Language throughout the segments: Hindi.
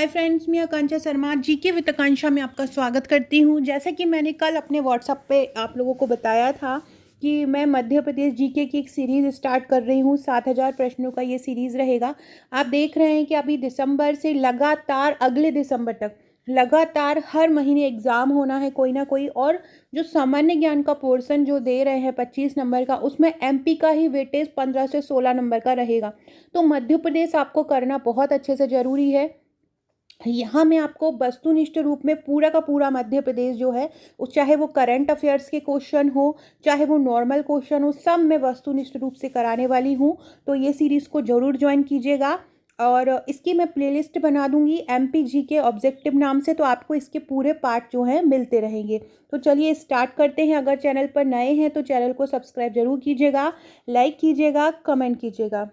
हाय फ्रेंड्स, मैं आकांक्षा शर्मा जीके विद आकांक्षा में आपका स्वागत करती हूँ। जैसा कि मैंने कल अपने व्हाट्सएप पे आप लोगों को बताया था कि मैं मध्य प्रदेश जीके की एक सीरीज़ स्टार्ट कर रही हूँ। 7000 प्रश्नों का ये सीरीज़ रहेगा। आप देख रहे हैं कि अभी दिसंबर से लगातार अगले दिसंबर तक लगातार हर महीने एग्ज़ाम होना है कोई ना कोई। और जो सामान्य ज्ञान का पोर्शन जो दे रहे हैं 25 नंबर का, उसमें एमपी का ही वेटेज 15 से 16 नंबर का रहेगा। तो मध्य प्रदेश आपको करना बहुत अच्छे से ज़रूरी है। यहाँ मैं आपको वस्तुनिष्ठ रूप में पूरा का पूरा मध्य प्रदेश जो है, उस चाहे वो करंट अफेयर्स के क्वेश्चन हो, चाहे वो नॉर्मल क्वेश्चन हो, सब मैं वस्तुनिष्ठ रूप से कराने वाली हूँ। तो ये सीरीज़ को ज़रूर ज्वाइन कीजिएगा। और इसकी मैं प्लेलिस्ट बना दूंगी एमपी जी के ऑब्जेक्टिव नाम से, तो आपको इसके पूरे पार्ट जो हैं मिलते रहेंगे। तो चलिए स्टार्ट करते हैं। अगर चैनल पर नए हैं तो चैनल को सब्सक्राइब जरूर कीजिएगा, लाइक कीजिएगा, कमेंट कीजिएगा।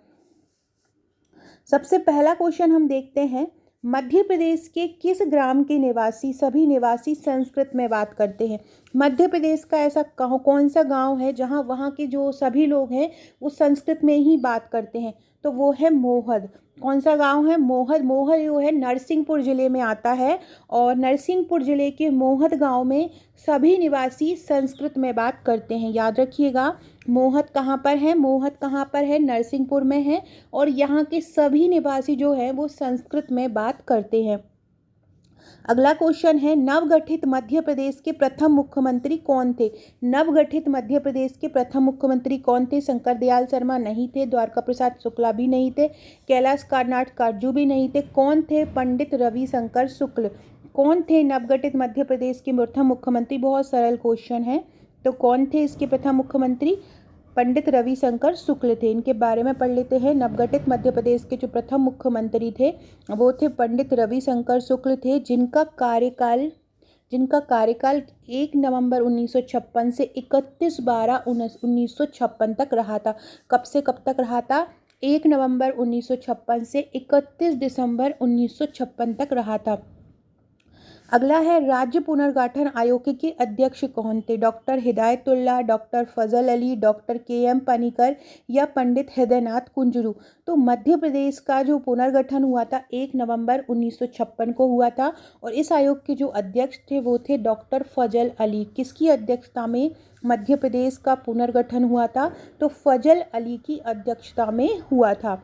सबसे पहला क्वेश्चन हम देखते हैं, मध्य प्रदेश के किस ग्राम के निवासी सभी निवासी संस्कृत में बात करते हैं। मध्य प्रदेश का ऐसा कौन सा गांव है जहां वहां के जो सभी लोग हैं वो संस्कृत में ही बात करते हैं? तो वो है मोहद। कौन सा गांव है? मोहद। मोहद जो है नरसिंहपुर ज़िले में आता है। और नरसिंहपुर ज़िले के मोहद गांव में सभी निवासी संस्कृत में बात करते हैं। याद रखिएगा, मोहद कहाँ पर है? मोहद कहाँ पर है? नरसिंहपुर में है। और यहाँ के सभी निवासी जो हैं वो संस्कृत में बात करते हैं। अगला क्वेश्चन है, नवगठित मध्य प्रदेश के प्रथम मुख्यमंत्री कौन थे? नवगठित मध्य प्रदेश के प्रथम मुख्यमंत्री कौन थे? शंकर दयाल शर्मा नहीं थे, द्वारका प्रसाद शुक्ला भी नहीं थे, कैलाश कार्नाड काटजू भी नहीं थे। कौन थे? पंडित रविशंकर शुक्ल। कौन थे नवगठित मध्य प्रदेश के प्रथम मुख्यमंत्री? बहुत सरल क्वेश्चन है। तो कौन थे इसके प्रथम मुख्यमंत्री? पंडित रविशंकर शुक्ल थे। इनके बारे में पढ़ लेते हैं। नवगठित मध्य प्रदेश के जो प्रथम मुख्यमंत्री थे वो थे पंडित रविशंकर शुक्ल थे, जिनका कार्यकाल 1 नवंबर 1956 से 31/12/1956 तक रहा था। कब से कब तक रहा था? 1 नवंबर 1956 से 31 दिसंबर 1956 तक रहा था। अगला है, राज्य पुनर्गठन आयोग के अध्यक्ष कौन थे? डॉक्टर हिदायतुल्लाह, डॉक्टर फजल अली, डॉक्टर के.एम. पनिकर या पंडित हृदयनाथ कुंजरू। तो मध्य प्रदेश का जो पुनर्गठन हुआ था 1 नवंबर 1956 को हुआ था। और इस आयोग के जो अध्यक्ष थे वो थे डॉक्टर फजल अली। किसकी अध्यक्षता में मध्य प्रदेश का पुनर्गठन हुआ था? तो फजल अली की अध्यक्षता में हुआ था।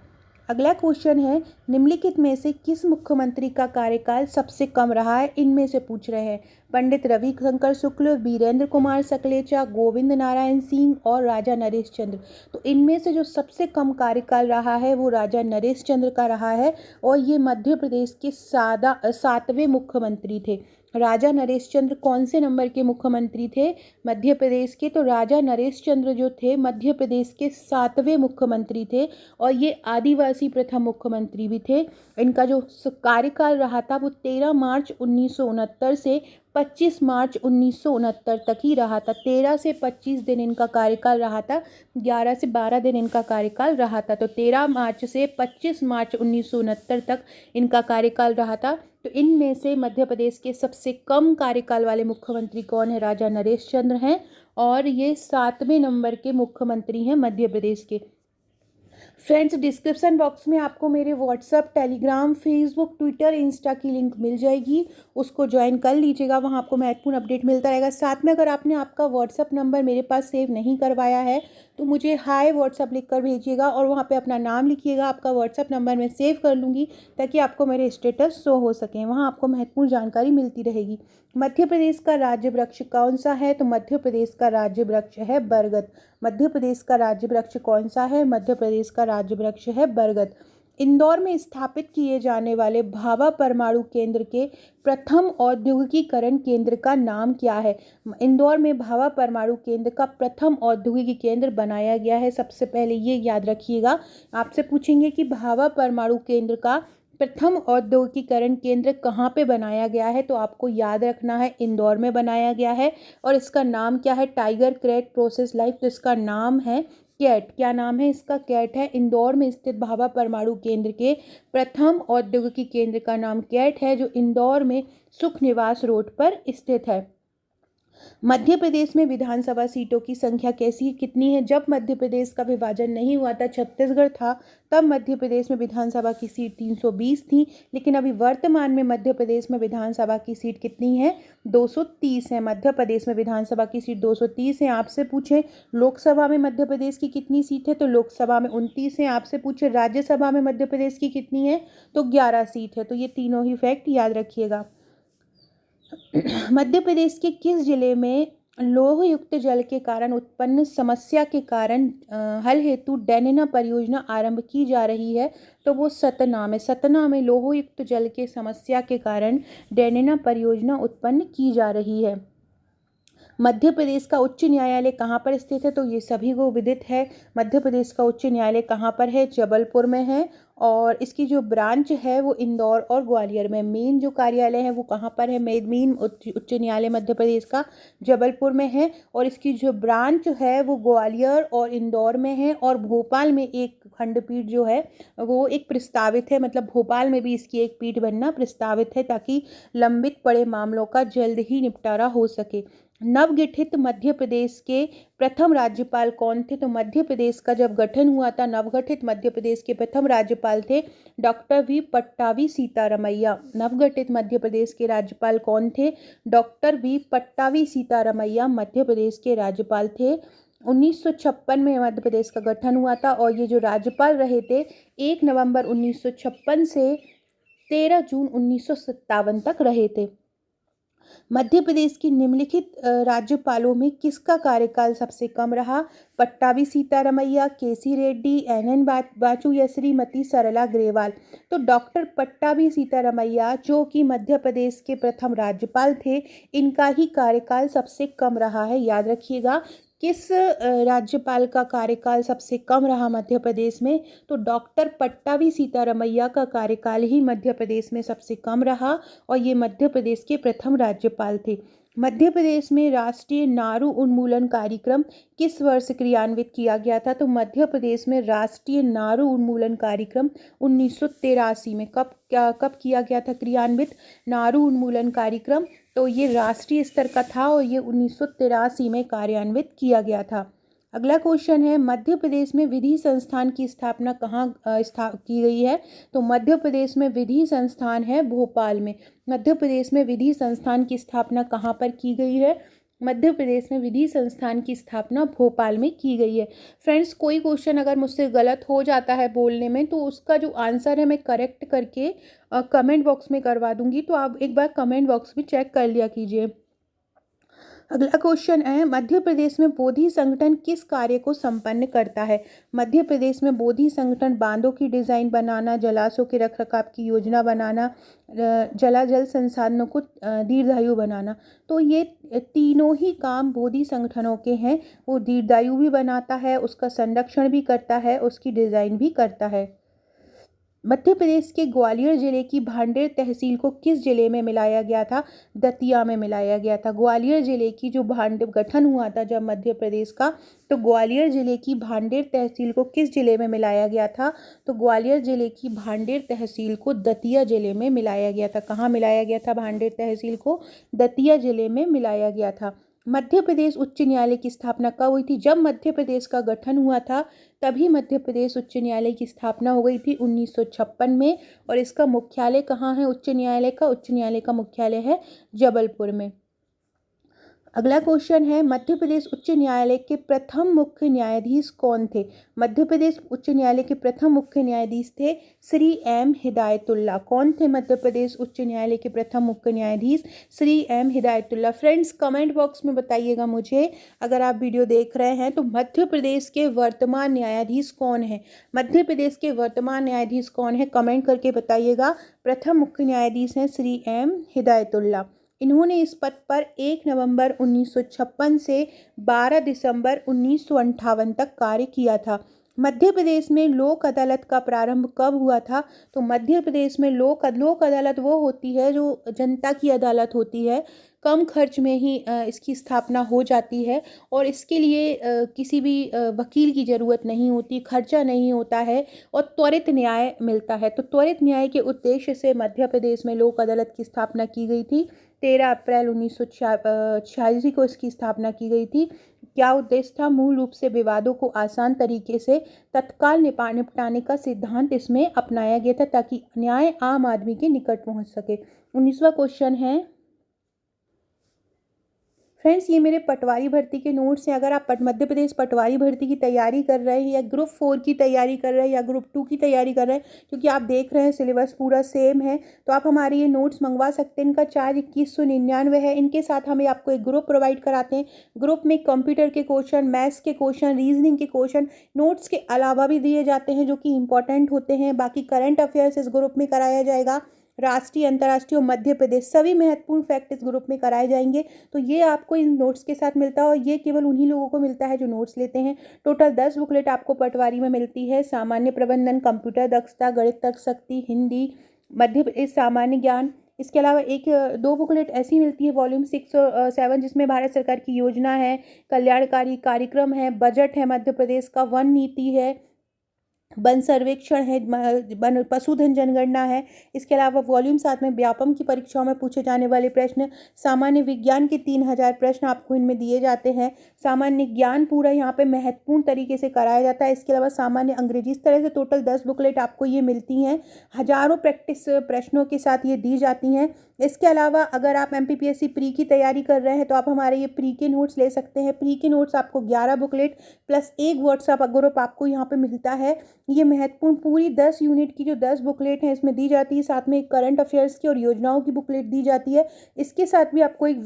अगला क्वेश्चन है, निम्नलिखित में से किस मुख्यमंत्री का कार्यकाल सबसे कम रहा है? इनमें से पूछ रहे हैं। पंडित रविशंकर शुक्ल, वीरेंद्र कुमार सकलेचा, गोविंद नारायण सिंह और राजा नरेश चंद्र। तो इनमें से जो सबसे कम कार्यकाल रहा है वो राजा नरेश चंद्र का रहा है। और ये मध्य प्रदेश के 7वें मुख्यमंत्री थे। राजा नरेश चंद्र कौन से नंबर के मुख्यमंत्री थे मध्य प्रदेश के? तो राजा नरेश चंद्र जो थे मध्य प्रदेश के 7वें मुख्यमंत्री थे। और ये आदिवासी प्रथम मुख्यमंत्री भी थे। इनका जो कार्यकाल रहा था वो 13 मार्च 1969 से 25 मार्च 1969 तक ही रहा था। 13 से 25 दिन इनका कार्यकाल रहा था, 11 से 12 दिन इनका कार्यकाल रहा था। तो 13 मार्च से 25 मार्च 1969 तक इनका कार्यकाल रहा था। तो इनमें से मध्य प्रदेश के सबसे कम कार्यकाल वाले मुख्यमंत्री कौन है? राजा नरेश चंद्र हैं। और ये 7वें नंबर के मुख्यमंत्री हैं मध्य प्रदेश के। फ्रेंड्स, डिस्क्रिप्शन बॉक्स में आपको मेरे WhatsApp, Telegram, Facebook, Twitter, Insta की लिंक मिल जाएगी। उसको ज्वाइन कर लीजिएगा, वहाँ आपको महत्वपूर्ण अपडेट मिलता रहेगा। साथ में अगर आपने आपका व्हाट्सअप नंबर मेरे पास सेव नहीं करवाया है तो मुझे हाय व्हाट्सअप लिख कर भेजिएगा और वहाँ पे अपना नाम लिखिएगा। आपका व्हाट्सअप नंबर मैं सेव कर लूँगी ताकि आपको मेरे स्टेटस शो हो सकें। वहाँ आपको महत्वपूर्ण जानकारी मिलती रहेगी। मध्य प्रदेश का राज्य वृक्ष कौन सा है? तो मध्य प्रदेश का राज्य वृक्ष है बरगद। मध्य प्रदेश का राज्य वृक्ष कौन सा है? मध्य प्रदेश का राज्य वृक्ष है बरगद। इंदौर में स्थापित किए जाने वाले भाभा परमाणु केंद्र के प्रथम औद्योगिकीकरण केंद्र का नाम क्या है? इंदौर में भाभा परमाणु केंद्र का प्रथम औद्योगिक केंद्र बनाया गया है। सबसे पहले ये याद रखिएगा, आपसे पूछेंगे कि भाभा परमाणु केंद्र का प्रथम औद्योगिकीकरण केंद्र कहाँ पे बनाया गया है? तो आपको याद रखना है इंदौर में बनाया गया है। और इसका नाम क्या है? Tiger crate process life. तो इसका नाम है कैट। क्या नाम है इसका? कैट है। इंदौर में स्थित भाभा परमाणु केंद्र के प्रथम औद्योगिक केंद्र का नाम कैट है, जो इंदौर में सुख निवास रोड पर स्थित है। मध्य प्रदेश में विधानसभा सीटों की संख्या कैसी कितनी है? जब मध्य प्रदेश का विभाजन नहीं हुआ था, छत्तीसगढ़ था, तब मध्य प्रदेश में विधानसभा की सीट 320 थी, लेकिन अभी वर्तमान में मध्य प्रदेश में विधानसभा की सीट कितनी है? 230 है। मध्य प्रदेश में विधानसभा की सीट 230 है। आपसे पूछे लोकसभा में मध्य प्रदेश की कितनी सीट है, तो लोकसभा में 29 है। आपसे पूछे राज्यसभा में मध्य प्रदेश की कितनी है, तो 11 सीट है। तो ये तीनों ही फैक्ट याद रखिएगा। मध्य प्रदेश के किस जिले में लौह युक्त जल के कारण उत्पन्न समस्या के कारण हल हेतु डैनेना परियोजना आरंभ की जा रही है? तो वो सतना में, सतना में लौह युक्त जल के समस्या के कारण डैनेना परियोजना उत्पन्न की जा रही है। मध्य प्रदेश का उच्च न्यायालय कहाँ पर स्थित है? तो ये सभी को विदित है। मध्य प्रदेश का उच्च न्यायालय कहाँ पर है? जबलपुर में है। और इसकी जो ब्रांच है वो इंदौर और ग्वालियर में। मेन जो कार्यालय है वो कहाँ पर है? मेन उच्च न्यायालय मध्य प्रदेश का जबलपुर में है। और इसकी जो ब्रांच है वो ग्वालियर और इंदौर में है। और भोपाल में एक खंडपीठ जो है वो एक प्रस्तावित है, मतलब भोपाल में भी इसकी एक पीठ बनना प्रस्तावित है, ताकि लंबित पड़े मामलों का जल्द ही निपटारा हो सके। नवगठित मध्य प्रदेश के प्रथम राज्यपाल कौन थे? तो मध्य प्रदेश का जब गठन हुआ था, नवगठित मध्य प्रदेश के प्रथम राज्यपाल थे डॉक्टर वी पट्टावी सीतारमैया। नवगठित मध्य प्रदेश के राज्यपाल कौन थे? डॉक्टर वी पट्टावी सीतारमैया मध्य प्रदेश के राज्यपाल थे। 1956 में मध्य प्रदेश का गठन हुआ था और ये जो राज्यपाल रहे थे 1 नवंबर 1956 से 13 जून 1957 तक रहे थे। मध्य प्रदेश की निम्नलिखित राज्यपालों में किसका कार्यकाल सबसे कम रहा? पट्टाभी सीतारमैया, केसी रेड्डी, एन बाचू या श्रीमती सरला ग्रेवाल। तो डॉक्टर पट्टाभी सीतारमैया जो कि मध्य प्रदेश के प्रथम राज्यपाल थे, इनका ही कार्यकाल सबसे कम रहा है। याद रखिएगा किस राज्यपाल का कार्यकाल सबसे कम रहा मध्य प्रदेश में? तो डॉक्टर पट्टाभी सीतारमैया का कार्यकाल ही मध्य प्रदेश में सबसे कम रहा और ये मध्य प्रदेश के प्रथम राज्यपाल थे। मध्य प्रदेश में राष्ट्रीय नारू उन्मूलन कार्यक्रम किस वर्ष क्रियान्वित किया गया था? तो मध्य प्रदेश में राष्ट्रीय नारू उन्मूलन कार्यक्रम 1983 में कब किया गया था क्रियान्वित नारू उन्मूलन कार्यक्रम? तो ये राष्ट्रीय स्तर का था और ये 1983 में कार्यान्वित किया गया था। अगला क्वेश्चन है, मध्य प्रदेश में विधि संस्थान की स्थापना कहाँ की गई है? तो मध्य प्रदेश में विधि संस्थान है भोपाल में। मध्य प्रदेश में विधि संस्थान की स्थापना कहाँ पर की गई है? मध्य प्रदेश में विधि संस्थान की स्थापना भोपाल में की गई है। फ्रेंड्स, कोई क्वेश्चन अगर मुझसे गलत हो जाता है बोलने में तो उसका जो आंसर है मैं करेक्ट करके कमेंट बॉक्स में करवा दूंगी, तो आप एक बार कमेंट बॉक्स भी चेक कर लिया कीजिए। अगला क्वेश्चन है, मध्य प्रदेश में बोधि संगठन किस कार्य को संपन्न करता है? मध्य प्रदेश में बोधि संगठन बांधों की डिजाइन बनाना, जलाशयों के रखरखाव की योजना बनाना, जल संसाधनों को दीर्घायु बनाना। तो ये तीनों ही काम बोधि संगठनों के हैं। वो दीर्घायु भी बनाता है, उसका संरक्षण भी करता है, उसकी डिजाइन भी करता है। मध्य प्रदेश के ग्वालियर जिले की भांडेर तहसील को किस जिले में मिलाया गया था? दतिया में मिलाया गया था। ग्वालियर जिले की जो गठन हुआ था जब मध्य प्रदेश का, तो ग्वालियर जिले की भांडेर तहसील को किस जिले में मिलाया गया था? तो ग्वालियर जिले की भांडेर तहसील को दतिया जिले में मिलाया गया था। कहाँ मिलाया गया था भांडेर तहसील को? दतिया जिले में मिलाया गया था। मध्य प्रदेश उच्च न्यायालय की स्थापना कब हुई थी? जब मध्य प्रदेश का गठन हुआ था तभी मध्य प्रदेश उच्च न्यायालय की स्थापना हो गई थी 1956 में। और इसका मुख्यालय कहाँ है? उच्च न्यायालय का मुख्यालय है जबलपुर में। अगला क्वेश्चन है, मध्य प्रदेश उच्च न्यायालय के प्रथम मुख्य न्यायाधीश कौन थे? मध्य प्रदेश उच्च न्यायालय के प्रथम मुख्य न्यायाधीश थे श्री एम हिदायतुल्ला। कौन थे मध्य प्रदेश उच्च न्यायालय के प्रथम मुख्य न्यायाधीश? Shri M Hidayatullah. Friends, comment box में बताइएगा मुझे, अगर आप वीडियो देख रहे हैं तो मध्य प्रदेश के वर्तमान न्यायाधीश कौन है? मध्य प्रदेश के वर्तमान न्यायाधीश कौन है? कमेंट करके बताइएगा। प्रथम मुख्य न्यायाधीश हैं श्री एम हिदायतुल्ला। इन्होंने इस पद पर 1 नवंबर 1956 से 12 दिसंबर 1958 तक कार्य किया था। मध्य प्रदेश में लोक अदालत का प्रारंभ कब हुआ था? तो मध्य प्रदेश में लोक अदालत वो होती है जो जनता की अदालत होती है। कम खर्च में ही इसकी स्थापना हो जाती है और इसके लिए किसी भी वकील की ज़रूरत नहीं होती, खर्चा नहीं होता है और त्वरित न्याय मिलता है। तो त्वरित न्याय के उद्देश्य से मध्य प्रदेश में लोक अदालत की स्थापना की गई थी 13 अप्रैल 1986 को इसकी स्थापना की गई थी। क्या उद्देश्य था? मूल रूप से विवादों को आसान तरीके से तत्काल निपटाने का सिद्धांत इसमें अपनाया गया था ताकि न्याय आम आदमी के निकट पहुंच सके। 19वां क्वेश्चन है फ्रेंड्स, ये मेरे पटवारी भर्ती के नोट्स हैं। अगर आप मध्य प्रदेश पटवारी भर्ती की तैयारी कर रहे हैं या ग्रुप 4 की तैयारी कर रहे हैं या ग्रुप 2 की तैयारी कर रहे हैं, क्योंकि आप देख रहे हैं सिलेबस पूरा सेम है, तो आप हमारे ये नोट्स मंगवा सकते हैं। इनका चार्ज 2199 है। इनके साथ हमें आपको एक ग्रुप प्रोवाइड कराते हैं। ग्रुप में कंप्यूटर के क्वेश्चन, मैथ्स के क्वेश्चन, रीजनिंग के क्वेश्चन नोट्स के अलावा भी दिए जाते हैं जो कि इंपॉर्टेंट होते हैं। बाकी करंट अफेयर्स इस ग्रुप में कराया जाएगा। राष्ट्रीय, अंतर्राष्ट्रीय और मध्य प्रदेश सभी महत्वपूर्ण फैक्ट इस ग्रुप में कराए जाएंगे। तो ये आपको इन नोट्स के साथ मिलता है और ये केवल उन्हीं लोगों को मिलता है जो नोट्स लेते हैं। टोटल 10 बुकलेट आपको पटवारी में मिलती है। सामान्य प्रबंधन, कंप्यूटर दक्षता, गणित तर्क शक्ति, हिंदी, मध्य प्रदेश सामान्य ज्ञान। इसके अलावा 2 बुकलेट ऐसी मिलती है वॉल्यूम 6 और 7 जिसमें भारत सरकार की योजना है, कल्याणकारी कार्यक्रम है, बजट है मध्य प्रदेश का, वन नीति है, वन सर्वेक्षण है, वन पशुधन जनगणना है। इसके अलावा वॉल्यूम 7 में व्यापम की परीक्षाओं में पूछे जाने वाले प्रश्न, सामान्य विज्ञान के 3000 प्रश्न आपको इनमें दिए जाते हैं। सामान्य ज्ञान पूरा यहाँ पे महत्वपूर्ण तरीके से कराया जाता है। इसके अलावा सामान्य अंग्रेजी, इस तरह से टोटल 10 बुकलेट आपको ये मिलती हैं। हजारों प्रैक्टिस प्रश्नों के साथ ये दी जाती हैं। इसके अलावा अगर आप MPPSC प्री की तैयारी कर रहे हैं तो आप हमारे ये प्री के नोट्स ले सकते हैं। प्री के नोट्स आपको 11 बुकलेट प्लस एक व्हाट्सएप ग्रुप आपको यहाँ पे मिलता है। ये महत्वपूर्ण पूरी 10 यूनिट की जो 10 बुकलेट हैं इसमें दी जाती है। साथ में एक करंट अफेयर्स की और योजनाओं की बुकलेट दी जाती है। इसके साथ भी आपको एक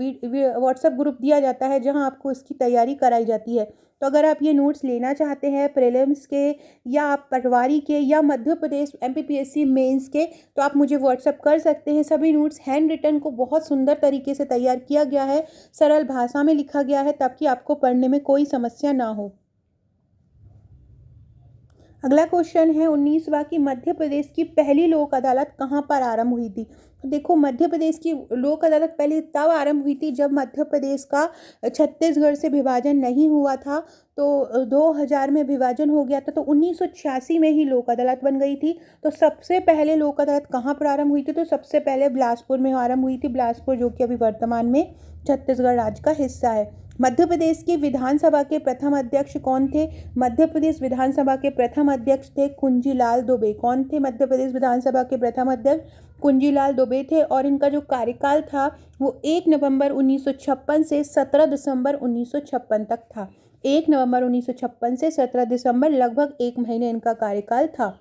व्हाट्सएप ग्रुप दिया जाता है जहां आपको इसकी तैयारी कराई जाती है। तो अगर आप ये नोट्स लेना चाहते हैं प्रीलिम्स के या आप पटवारी के या मध्य प्रदेश MPPSC मेंस के, तो आप मुझे व्हाट्सएप कर सकते हैं। सभी नोट्स हैंड रिटन को बहुत सुंदर तरीके से तैयार किया गया है, सरल भाषा में लिखा गया है ताकि आपको पढ़ने में कोई समस्या ना हो। अगला क्वेश्चन है 19वां की मध्य प्रदेश की पहली लोक अदालत कहाँ पर आरंभ हुई थी? तो देखो, मध्य प्रदेश की लोक अदालत पहले तब आरंभ हुई थी जब मध्य प्रदेश का छत्तीसगढ़ से विभाजन नहीं हुआ था। तो 2000 में विभाजन हो गया था, तो 1986 में ही लोक अदालत बन गई थी। तो सबसे पहले लोक अदालत कहाँ पर आरंभ हुई थी? तो सबसे पहले बिलासपुर में आरंभ हुई थी। बिलासपुर जो कि अभी वर्तमान में छत्तीसगढ़ राज्य का हिस्सा है। मध्य प्रदेश की विधानसभा के प्रथम अध्यक्ष कौन थे? मध्य प्रदेश विधानसभा के प्रथम अध्यक्ष थे कुंजीलाल दुबे। कौन थे मध्य प्रदेश विधानसभा के प्रथम अध्यक्ष? कुंजीलाल दुबे थे। और इनका जो कार्यकाल था वो 1 नवंबर 1956 से 17 दिसंबर 1956 तक था। 1 नवंबर 1956 से 17 दिसंबर, लगभग 1 महीने इनका कार्यकाल था।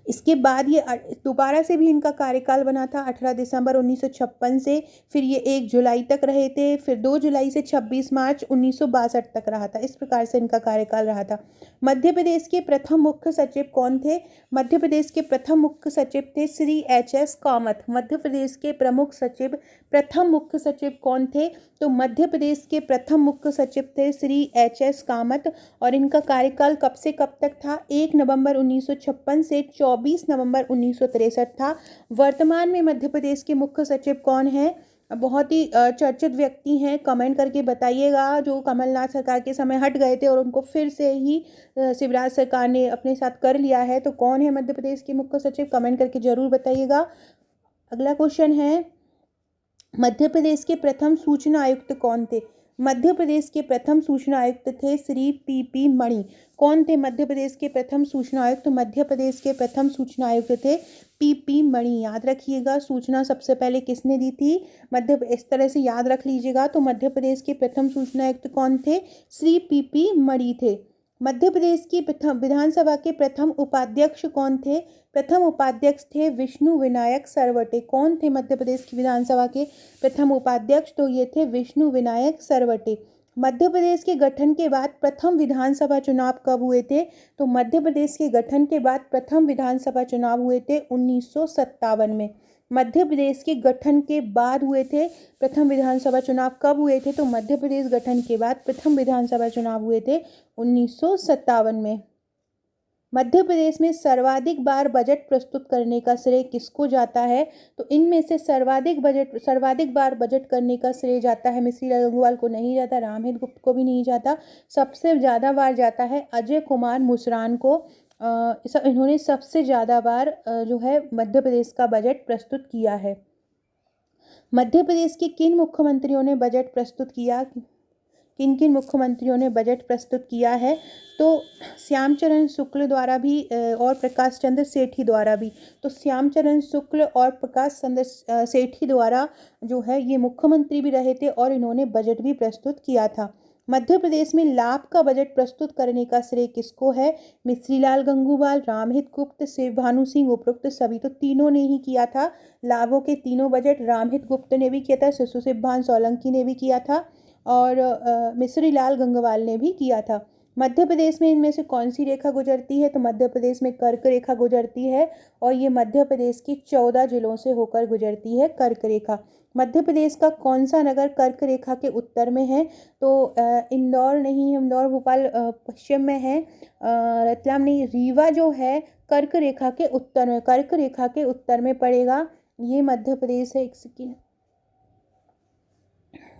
इसके बाद ये दोबारा से भी इनका कार्यकाल बना था 18 दिसंबर 1956 से। फिर ये 1 जुलाई तक रहे थे। फिर 2 जुलाई से 26 मार्च 1962 तक रहा था। इस प्रकार से इनका कार्यकाल रहा था। मध्य प्रदेश के प्रथम मुख्य सचिव कौन थे? मध्य प्रदेश के प्रथम मुख्य सचिव थे श्री HS कामत। मध्य प्रदेश के प्रमुख सचिव, प्रथम मुख्य सचिव कौन थे? तो मध्य प्रदेश के प्रथम मुख्य सचिव थे श्री HS कामत। और इनका कार्यकाल कब से कब तक था? 1 नवंबर 1956 से 24 नवंबर 1963 था। वर्तमान में मध्य प्रदेश के मुख्य सचिव कौन है? बहुत ही चर्चित व्यक्ति हैं, कमेंट करके बताइएगा। जो कमलनाथ सरकार के समय हट गए थे और उनको फिर से ही शिवराज सरकार ने अपने साथ कर लिया है, तो कौन है मध्य प्रदेश के मुख्य सचिव? कमेंट करके जरूर बताइएगा। अगला क्वेश्चन है मध्य प्रदेश के प्रथम सूचना आयुक्त कौन थे? मध्य प्रदेश के प्रथम सूचना आयुक्त थे श्री PP मणि। कौन थे मध्य प्रदेश के प्रथम सूचना आयुक्त? मध्य प्रदेश के प्रथम सूचना आयुक्त थे PP मणि। याद रखिएगा, सूचना सबसे पहले किसने दी थी? इस तरह से याद रख लीजिएगा। तो मध्य प्रदेश के प्रथम सूचना आयुक्त कौन थे? श्री PP मणि थे। मध्य प्रदेश की प्रथम विधानसभा के प्रथम उपाध्यक्ष कौन थे? प्रथम उपाध्यक्ष थे विष्णु विनायक सरवटे। कौन थे मध्य प्रदेश की विधानसभा के प्रथम उपाध्यक्ष? तो ये थे विष्णु विनायक सरवटे। मध्य प्रदेश के गठन के बाद प्रथम विधानसभा चुनाव कब हुए थे? तो मध्य प्रदेश के गठन के बाद प्रथम विधानसभा चुनाव हुए थे 1957 में। मध्य प्रदेश के गठन के बाद हुए थे प्रथम विधानसभा चुनाव। कब हुए थे? तो मध्य प्रदेश गठन के बाद प्रथम विधानसभा चुनाव हुए थे 1957 में। मध्य प्रदेश में सर्वाधिक बार बजट प्रस्तुत करने का श्रेय किसको जाता है? तो इनमें से सर्वाधिक बार बजट करने का श्रेय जाता है मिश्री लाल गंगवाल को नहीं जाता, रामहित गुप्त को भी नहीं जाता। सबसे ज़्यादा बार जाता है अजय कुमार मुसरान को। इन्होंने सबसे ज़्यादा बार जो है मध्य प्रदेश का बजट प्रस्तुत किया है। मध्य प्रदेश के किन मुख्यमंत्रियों ने बजट प्रस्तुत किया? किन किन मुख्यमंत्रियों ने बजट प्रस्तुत किया है? तो श्यामचरण शुक्ल द्वारा भी और प्रकाश चंद्र सेठी द्वारा भी। तो श्यामचरण शुक्ल और प्रकाश चंद्र सेठी द्वारा जो है ये मुख्यमंत्री भी रहे थे और इन्होंने बजट भी प्रस्तुत किया था। मध्य प्रदेश में लाभ का बजट प्रस्तुत करने का श्रेय किसको है? मिश्रीलाल गंगूबाल, रामहित गुप्त, शिव भानु सिंह, उपरोक्त सभी। तो तीनों ने ही किया था लाभों के तीनों बजट। रामहित गुप्त ने भी किया था, शिशुसिभान सोलंकी ने भी किया था और मिश्रीलाल गंगवाल ने भी किया था। मध्य प्रदेश में इनमें से कौन सी रेखा गुजरती है? तो मध्य प्रदेश में कर्क रेखा गुजरती है और ये मध्य प्रदेश के 14 जिलों से होकर गुजरती है कर्क रेखा। मध्य प्रदेश का कौन सा नगर कर्क रेखा के उत्तर में है? तो इंदौर नहीं, इंदौर भोपाल पश्चिम में है, रतलाम नहीं, रीवा जो है कर्क रेखा के उत्तर में, कर्क रेखा के उत्तर में पड़ेगा। ये मध्य प्रदेश है। एक सेकेंड,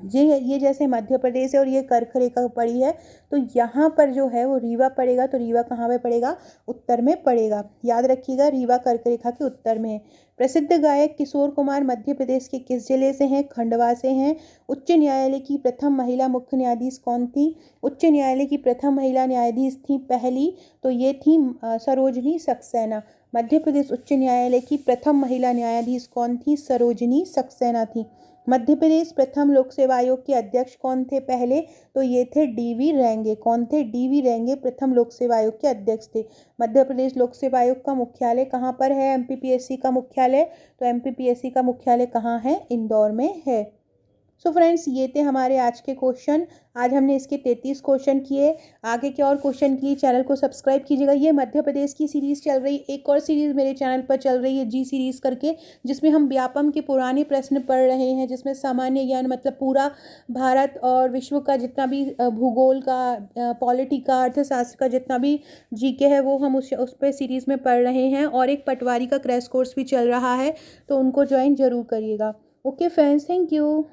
ये जैसे मध्य प्रदेश है और ये कर्क रेखा पड़ी है, तो यहाँ पर जो है वो रीवा पड़ेगा। तो रीवा कहाँ पे पड़ेगा? उत्तर में पड़ेगा। याद रखिएगा, रीवा कर्क रेखा के उत्तर में है। प्रसिद्ध गायक किशोर कुमार मध्य प्रदेश के किस जिले से हैं? खंडवा से हैं। उच्च न्यायालय की प्रथम महिला मुख्य न्यायाधीश कौन थी? उच्च न्यायालय की प्रथम महिला न्यायाधीश थी पहली, तो ये थी सरोजनी सक्सेना। मध्य प्रदेश उच्च न्यायालय की प्रथम महिला न्यायाधीश कौन थी? सरोजनी सक्सेना थी। मध्य प्रदेश प्रथम लोक सेवा आयोग के अध्यक्ष कौन थे पहले? तो ये थे डीवी रेंगे। कौन थे? डीवी रेंगे प्रथम लोक सेवा आयोग के अध्यक्ष थे। मध्य प्रदेश लोक सेवा आयोग का मुख्यालय कहाँ पर है? एमपीपीएससी का मुख्यालय। तो एमपीपीएससी का मुख्यालय कहाँ है? इंदौर में है। सो फ्रेंड्स, ये थे हमारे आज के क्वेश्चन। आज हमने इसके 33 क्वेश्चन किए। आगे के और क्वेश्चन के लिए चैनल को सब्सक्राइब कीजिएगा। ये मध्य प्रदेश की सीरीज़ चल रही, एक और सीरीज़ मेरे चैनल पर चल रही है जी सीरीज़ करके, जिसमें हम व्यापम के पुराने प्रश्न पढ़ रहे हैं, जिसमें सामान्य ज्ञान मतलब पूरा भारत और विश्व का जितना भी भूगोल का, पॉलिटी का, अर्थशास्त्र का जितना भी जीके है, वो हम उस पर सीरीज़ में पढ़ रहे हैं। और एक पटवारी का क्रैश कोर्स भी चल रहा है, तो उनको ज्वाइन जरूर करिएगा। Okay friends, thank you.